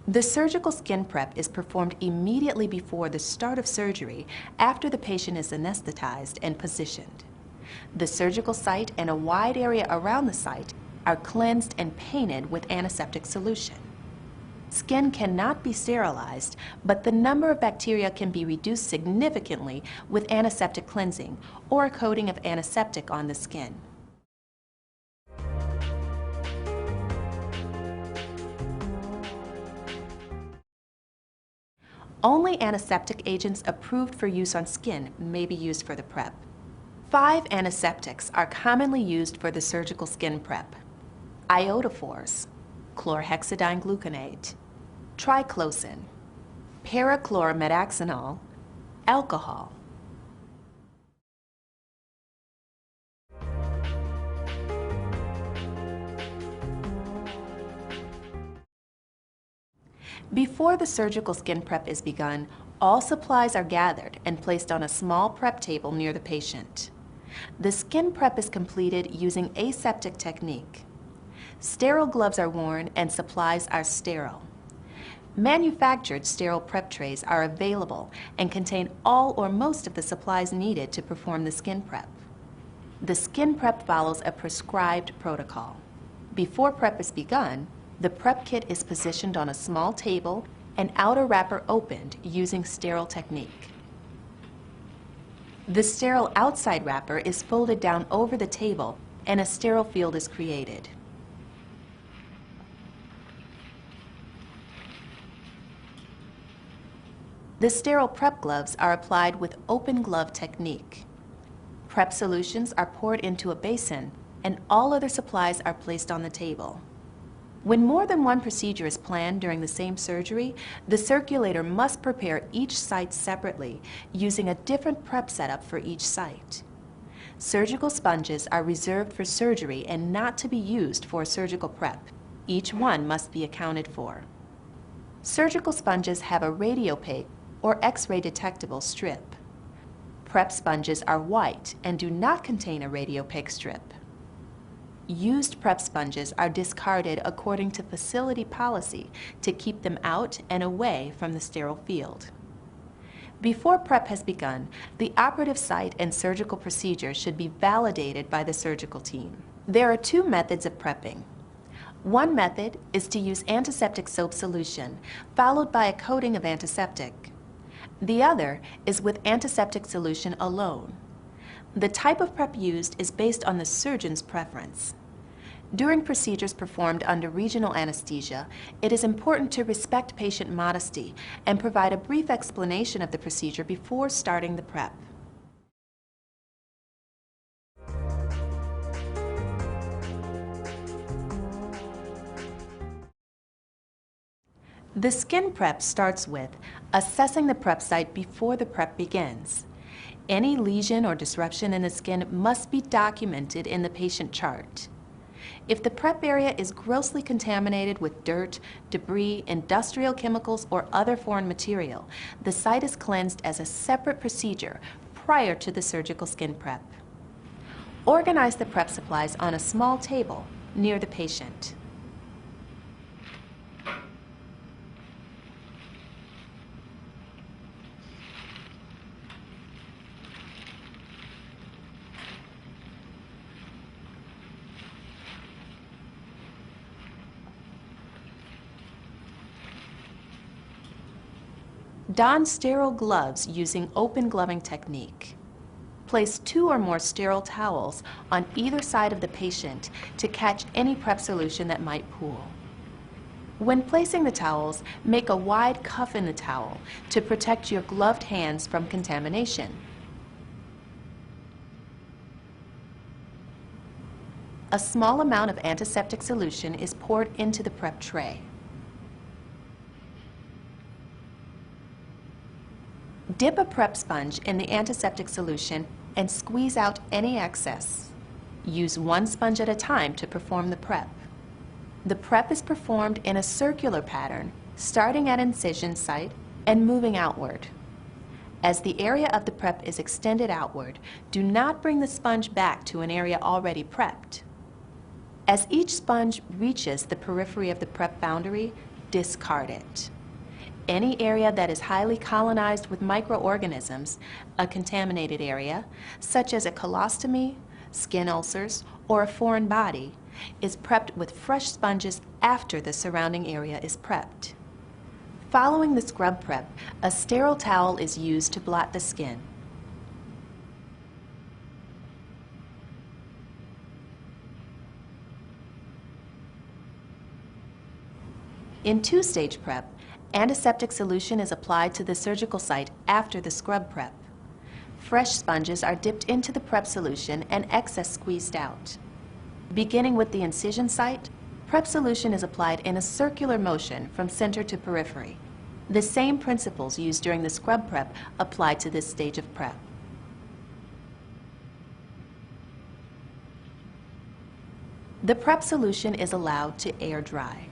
The surgical skin prep is performed immediately before the start of surgery after the patient is anesthetized and positioned. The surgical site and a wide area around the site are cleansed and painted with antiseptic solution. Skin cannot be sterilized, but the number of bacteria can be reduced significantly with antiseptic cleansing or a coating of antiseptic on the skin. Only antiseptic agents approved for use on skin may be used for the prep. 5 antiseptics are commonly used for the surgical skin prep: iodophors, chlorhexidine gluconate, triclosan, parachloromethaxanol, alcohol. Before the surgical skin prep is begun, all supplies are gathered and placed on a small prep table near the patient. The skin prep is completed using aseptic technique. Sterile gloves are worn and supplies are sterile. Manufactured sterile prep trays are available and contain all or most of the supplies needed to perform the skin prep. The skin prep follows a prescribed protocol. Before prep is begun, the prep kit is positioned on a small table and outer wrapper opened using sterile technique. The sterile outside wrapper is folded down over the table and a sterile field is created. The sterile prep gloves are applied with open glove technique. Prep solutions are poured into a basin and all other supplies are placed on the table. When more than one procedure is planned during the same surgery, the circulator must prepare each site separately using a different prep setup for each site. Surgical sponges are reserved for surgery and not to be used for surgical prep. Each one must be accounted for. Surgical sponges have a radiopaque or X-ray detectable strip. Prep sponges are white and do not contain a radiopaque strip. Used prep sponges are discarded according to facility policy to keep them out and away from the sterile field. Before prep has begun, the operative site and surgical procedure should be validated by the surgical team. There are 2 methods of prepping. One method is to use antiseptic soap solution, followed by a coating of antiseptic. The other is with antiseptic solution alone. The type of prep used is based on the surgeon's preference. During procedures performed under regional anesthesia, it is important to respect patient modesty and provide a brief explanation of the procedure before starting the prep. The skin prep starts with assessing the prep site before the prep begins. Any lesion or disruption in the skin must be documented in the patient chart. If the prep area is grossly contaminated with dirt, debris, industrial chemicals, or other foreign material, the site is cleansed as a separate procedure prior to the surgical skin prep. Organize the prep supplies on a small table near the patient. Don sterile gloves using open gloving technique. Place 2 or more sterile towels on either side of the patient to catch any prep solution that might pool. When placing the towels, make a wide cuff in the towel to protect your gloved hands from contamination. A small amount of antiseptic solution is poured into the prep tray. Dip a prep sponge in the antiseptic solution and squeeze out any excess. Use 1 sponge at a time to perform the prep. The prep is performed in a circular pattern, starting at incision site and moving outward. As the area of the prep is extended outward, do not bring the sponge back to an area already prepped. As each sponge reaches the periphery of the prep boundary, discard it. Any area that is highly colonized with microorganisms, a contaminated area, such as a colostomy, skin ulcers, or a foreign body, is prepped with fresh sponges after the surrounding area is prepped. Following the scrub prep, a sterile towel is used to blot the skin. In two-stage prep, antiseptic solution is applied to the surgical site after the scrub prep. Fresh sponges are dipped into the prep solution and excess squeezed out. Beginning with the incision site, prep solution is applied in a circular motion from center to periphery. The same principles used during the scrub prep apply to this stage of prep. The prep solution is allowed to air dry.